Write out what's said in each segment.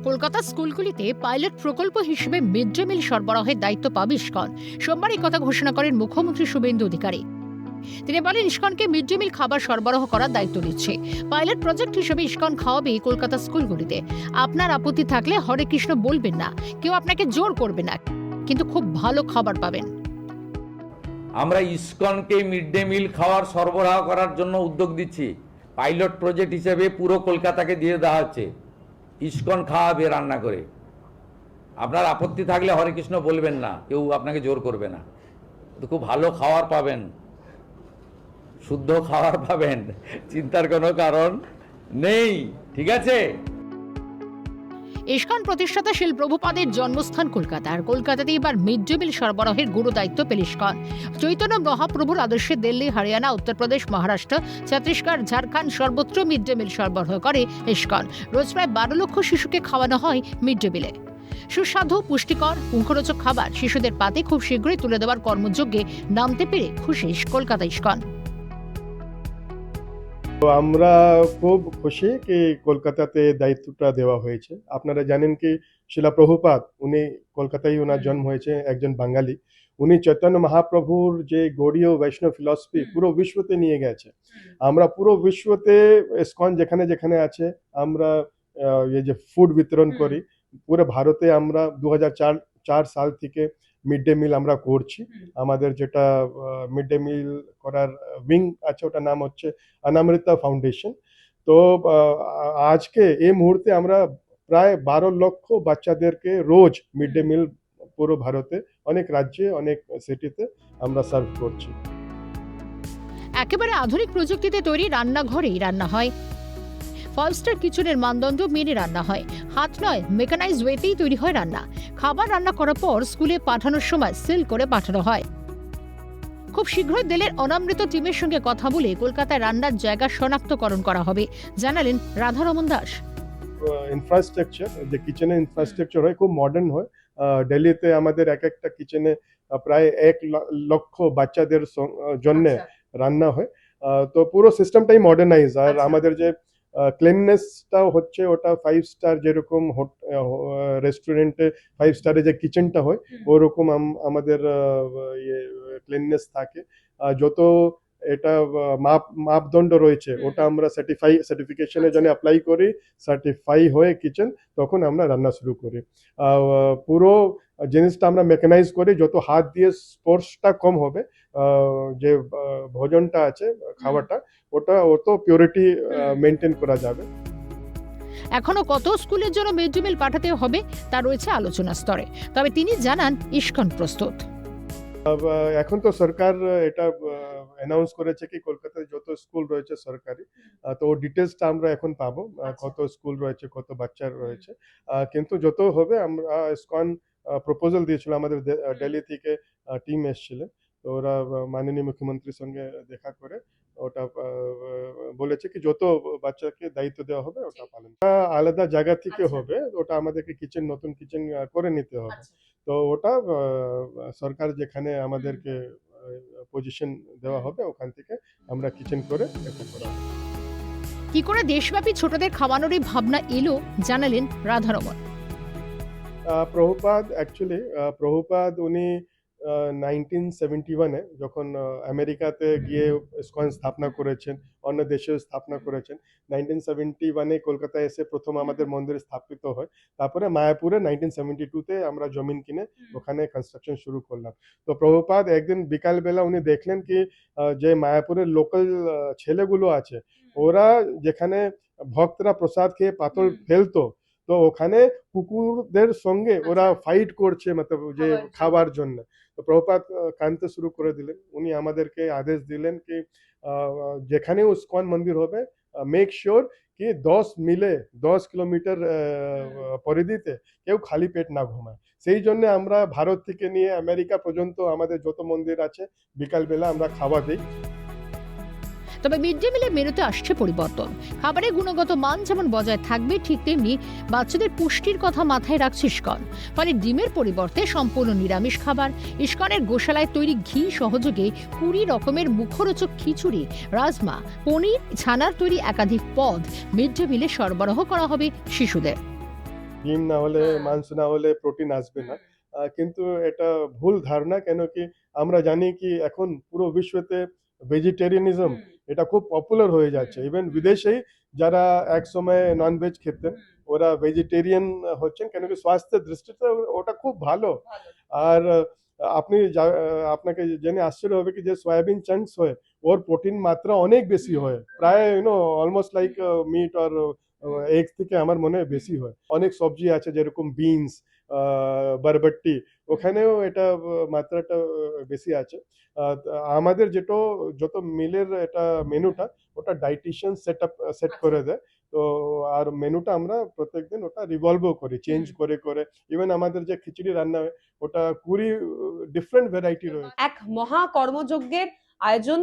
কলকাতা স্কুলগুলিতে পাইলট প্রকল্প হিসেবে মিড ডে মিল সরবরাহের দায়িত্ব পাবে ইসকন। সোমবার এই কথা ঘোষণা করেন মুখ্যমন্ত্রী শুভেন্দু অধিকারী। তিনি বলেন, ইসকনকে মিড ডে মিল খাবার সরবরাহ করার দায়িত্ব দিচ্ছে। পাইলট প্রজেক্ট হিসেবে ইসকন খাওয়াবে কলকাতা স্কুলগুলিতে। আপনার আপত্তি থাকলে হরে কৃষ্ণ বলবেন না, কেউ আপনাকে জোর করবে না, কিন্তু খুব ভালো খাবার পাবেন। আমরা ইসকনকে মিড ডে মিল খাওয়ার সরবরাহ করার জন্য উদ্যোগ দিচ্ছি। পাইলট প্রজেক্ট হিসেবে পুরো কলকাতাকে দিয়ে দেওয়া হচ্ছে। ইসকন খাওয়াবে রান্না করে। আপনার আপত্তি থাকলে হরে কৃষ্ণ বলবেন না, কেউ আপনাকে জোর করবে না। তো খুব ভালো খাবার পাবেন, শুদ্ধ খাবার পাবেন, চিন্তার কোনো কারণ নেই। ঠিক আছে? ইসকন প্রতিষ্ঠাতা শিল প্রভুপাদের জন্মস্থান কলকাতা, আর কলকাতাতে এবার মিড ডে মিল সরবরাহের গুরু দায়িত্ব পেল ইসকন। চৈতন্য মহাপ্রভুর আদর্শে দিল্লি, হরিয়ানা, উত্তরপ্রদেশ, মহারাষ্ট্র, ছত্তিশগড়, ঝাড়খণ্ড সর্বত্র মিড ডে মিল সরবরাহ করে ইসকন। রোজ প্রায় 12 লক্ষ শিশুকে খাওয়ানো হয় মিড ডে মিলে। সুস্বাদু, পুষ্টিকর, মুখরোচক খাবার শিশুদের পাতে খুব শীঘ্রই তুলে দেওয়ার কর্মযজ্ঞে নামতে পেরে খুশি কলকাতা ইসকন। তো আমরা খুব খুশি কি কলকাতাতে দায়িত্বটা দেওয়া হয়েছে। আপনারা জানেন কি শিলা প্রভুপাদ, উনি কলকাতায় ওনার জন্ম হয়েছে, একজন বাঙালি। উনি চৈতন্য মহাপ্রভুর যে গৌড়ীয় বৈষ্ণব ফিলসফি পুরো বিশ্বতে নিয়ে গেছে। আমরা পুরো বিশ্বতে ইসকন যেখানে যেখানে আছে আমরা এই যে ফুড বিতরণ করি। পুরো ভারতে আমরা 2004 সাল থেকে মিড ডে মিল আমরা করছি। আমাদের যেটা মিড ডে মিল করার উইং আছে, ওটার নাম হচ্ছে অনামৃতা ফাউন্ডেশন। তো আজকে এই মুহূর্তে আমরা প্রায় 12 লক্ষ বাচ্চাদেরকে রোজ মিড ডে মিল পুরো ভারতে অনেক রাজ্যে, অনেক সিটিতে আমরা সার্ভ করছি। একেবারে আধুনিক প্রযুক্তিতে তৈরি রান্নাঘরেই রান্না হয়। 5 স্টার কিচেনের মানদণ্ড মেনে রান্না হয়। হাত নয়, মেকানাইজ ওয়েতেই তৈরি হয় রান্না। খাবার রান্না করার পর স্কুলে পাঠানোর সময় সিল করে পাঠানো হয়। খুব শীঘ্রই দিল্লির অনামৃত টিমের সঙ্গে কথা বলে কলকাতায় রান্নার জায়গা শনাক্তকরণ করা হবে, জানালেন রাধারমন দাস। ইনফ্রাস্ট্রাকচার, যে কিচেনের ইনফ্রাস্ট্রাকচার হয়, খুব মডার্ন হয়। দিল্লিতে আমাদের একটা কিচেনে প্রায় 1 লক্ষ বাচ্চাদের জন্য রান্না হয়। তো পুরো সিস্টেমটাই মডার্নাইজ। আর আমাদের যে ক্লিননেসটাও হচ্ছে, ওটা 5 স্টার, যেরকম রেস্টুরেন্টে 5 স্টারে যে কিচেনটা হয় ওরকম আমাদের ক্লিননেস থাকে। যত এটা মাপদণ্ড রয়েছে ওটা আমরা সার্টিফিকেশনের জন্য অ্যাপ্লাই করি। সার্টিফাই হয়ে কিচেন, তখন আমরা রান্না শুরু করি। পুরো জিনিসটা আমরা মেকানাইজ করি, যত হাত দিয়ে স্পর্শটা কম হবে। যে ভোজনটা আছে, খাবারটা, ওটা অত পিউরিটি মেনটেন করা যাবে। এখনো কত স্কুলের জন্য মিড ডে মিল পাঠাতে হবে তা রয়েছে আলোচনা স্তরে, তবে তিনি জানান ইসকন প্রস্তুত। এখন তো সরকার এটা অ্যানাউন্স করেছে কি কলকাতায় যত স্কুল রয়েছে সরকারি, তো ডিটেলসটা আমরা এখন পাবো, কত স্কুল রয়েছে, কত বাচ্চা রয়েছে। কিন্তু যত হবে, আমরা ইসকন প্রপোজাল দিয়েছিল, আমাদের দিল্লি থেকে টিম এসেছিলেন। তো ওরা মাননীয় মুখ্যমন্ত্রীর সঙ্গে দেখা করে ওটা বলেছে কি যত বাচ্চাকে দায়িত্ব দেওয়া হবে ওটা পালন। আলাদা জায়গা থেকে হবে, ওটা আমাদেরকে কিচেন, নতুন কিচেন করে নিতে হবে। তো ওটা সরকার যেখানে আমাদেরকে পজিশন দেওয়া হবে, ওখান থেকে আমরা কিচেন করে এটা করা হবে। কি করে দেশব্যাপী ছোটদের খাওয়ানোরই ভাবনা এলো, জানালেন রাধারমন। প্রভুপাদ উনি 1971-এ যখন আমেরিকাতে গিয়ে ইসকন স্থাপনা করেছেন, অন্য দেশেও স্থাপনা করেছেন। 1971-এ কলকাতায় এসে প্রথম আমাদের মন্দির স্থাপিত হয়। তারপরে মায়াপুরে 1972-তে আমরা জমিন কিনে ওখানে কনস্ট্রাকশন শুরু করলাম। তো প্রভুপাদ একদিন বিকালবেলা উনি দেখলেন কি যে মায়াপুরের লোকাল ছেলেগুলো আছে, ওরা যেখানে ভক্তরা প্রসাদ খেয়ে পাথর ফেলতো, তো ওখানে কুকুরদের সঙ্গে ওরা ফাইট করছে, মতলব যে খাবার জন্য। তো প্রভুপাদ কাঁদতে শুরু করে দিলেন। উনি আমাদেরকে আদেশ দিলেন কি যেখানে ইসকন মন্দির হবে, মেক শিওর কি 10 কিলোমিটার পরিধিতে কেউ খালি পেট না ঘুমায়। সেই জন্য আমরা ভারত থেকে নিয়ে আমেরিকা পর্যন্ত আমাদের যত মন্দির আছে বিকালবেলা আমরা খাওয়া দিই। তবে মিড ডে মিলের মেনুতে আসছে পরিবর্তন। খাবারের গুণগত মান যেমন বজায় থাকবে, ঠিক তেমনি বাচ্চাদের পুষ্টির কথা মাথায় রাখছে ইসকন। ফলে ডিমের পরিবর্তে সম্পূর্ণ নিরামিষ খাবার, ইসকনের গোশালায় তৈরি ঘি সহযোগে 20 রকমের মুখরোচক খিচুড়ি, রাজমা, পনির, ছানার তৈরি একাধিক পদ মিড ডে মিলে সরবরাহ করা হবে শিশুদের। ডিম না হলে হ্যাঁ। মাংস না হলে প্রোটিন আসবে না। কিন্তু এটা ভুল ধারণা, কেন কি আমরা জানি কি এখন পুরো বিশ্বতে ভেজিটেরিয়ানিজম এটা খুব পপুলার হয়ে যাচ্ছে। ইভেন বিদেশেই যারা একসময় ননভেজ খেতেন ওরা ভেজিটেরিয়ান হচ্ছেন, কেন কি স্বাস্থ্যের দৃষ্টিতে ওটা খুব ভালো। আর আপনি আপনাকে জেনে আশ্চর্য হবে কি যে সয়াবিন চাঙ্কস হয় ওর প্রোটিন মাত্রা অনেক বেশি হয়, প্রায় অলমোস্ট লাইক মিট আর এগস থেকে আমার মনে হয় বেশি হয়। অনেক সবজি আছে যেরকম বিনস, বরবটি, ওখানেও এটা মাত্রাটা বেশি আছে। আমাদের যত মিলের এটা মেনুটা ওটা ডাইটিশিয়ান সেট করে দেয়। তো আর মেনুটা আমরা প্রত্যেকদিন ওটা রিভলভও করি, চেঞ্জ করে করে। ইভেন আমাদের যে খিচুড়ি রান্না হয় ওটা 20 ডিফারেন্ট ভ্যারাইটি রয়েছে। এক মহা কর্মযজ্ঞের আয়োজন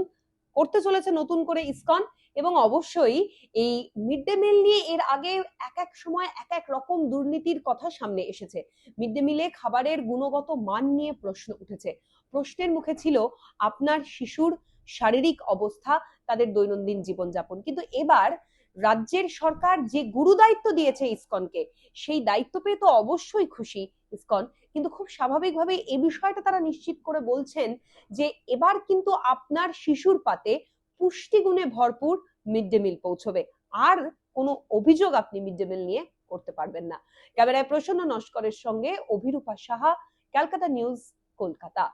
করতে চলেছে নতুন করে ইসকন, এবং অবশ্যই এই মিড ডে মিল নিয়ে এর আগে এক এক সময় এক এক রকম দুর্নীতির কথা সামনে এসেছে। মিড ডে মিলে খাবারের গুণগত মান নিয়ে প্রশ্ন উঠেছে। প্রশ্নের মুখে ছিল আপনার শিশুর শারীরিক অবস্থা, তাদের দৈনন্দিন জীবনযাপন। কিন্তু এবার রাজ্যের সরকার যে গুরু দায়িত্ব দিয়েছে ইসকনকে, সেই দায়িত্ব পেয়ে তো অবশ্যই খুশি ইসকন। কিন্তু খুব স্বাভাবিকভাবে এই বিষয়টা তারা নিশ্চিত করে বলছেন যে এবার কিন্তু আপনার শিশুর পাতে পুষ্টিগুণে ভরপুর মিড ডে মিল পৌঁছবে, আর কোনো অভিযোগ আপনি মিড ডে মিল নিয়ে করতে পারবেন না। ক্যামেরায় প্রসন্ন নস্করের সঙ্গে অভিরূপা সাহা, ক্যালকাটা নিউজ, কলকাতা।